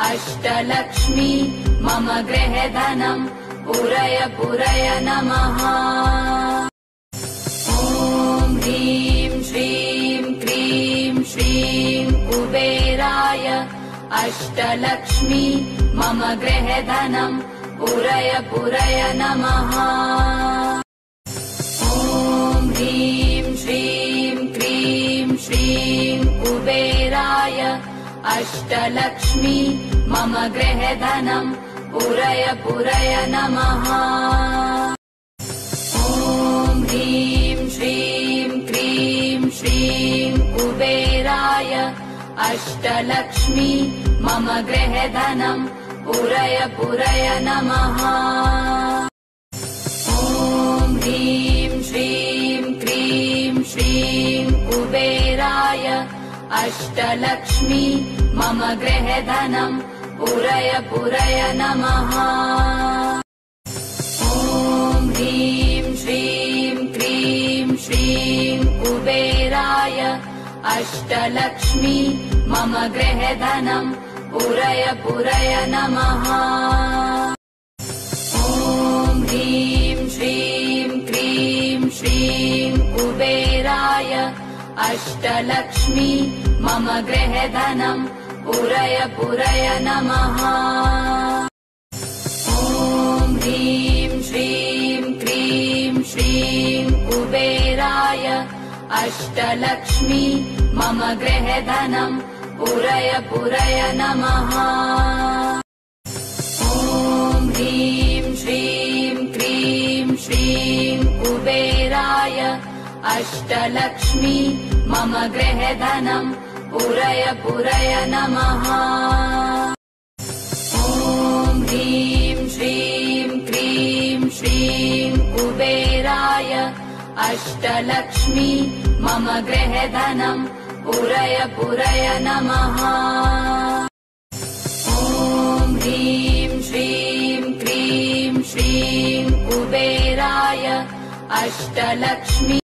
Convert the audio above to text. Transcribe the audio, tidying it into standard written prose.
अष्टलक्ष्मी मम गृहे धनम् पूरय पूरय नमः। ॐ ह्रीं श्रीं क्रीं श्रीं कुबेराय अष्टलक्ष्मी मम गृहे धनम् पूरय पूरय नमः। ॐ ह्रीं श्रीं क्रीं श्रीं कुबेराय अष्टलक्ष्मी मम गृहे धनम् पूरय पूरय नमः। ॐ ह्रीं श्रीं क्रीं श्रीं कुबेराय अष्टलक्ष्मी मम गृहे धनम् पूरय पूरय नमः। ॐ ह्रीं श्रीं क्रीं श्रीं कुबेराय अष्टलक्ष्मी मम गृहे धनम् पूरय पूरय नमः। ॐ ह्रीं श्रीं क्रीं श्रीं कुबेराय अष्टलक्ष्मी मम गृहे धनम् पूरय पूरय नमः। ॐ ह्रीं श्रीं क्रीं श्रीं कुबेराय अष्टलक्ष्मी मम गृहे धनम् पूरय पूरय नमः। ॐ ह्रीं श्रीं क्रीं श्रीं कुबेराय अष्टलक्ष्मी मम गृहे धनम् पूरय पूरय नमः। ॐ ह्रीं श्रीं क्रीं श्रीं कुबेराय अष्टलक्ष्मी मम गृहे धनम् पूरय पूरय नमः। ॐ ह्रीं श्रीं क्रीं श्रीं कुबेराय अष्टलक्ष्मी मम गृहे धनम् पूरय पूरय नमः। ॐ ह्रीं श्रीं क्रीं श्रीं कुबेराय अष्टलक्ष्मी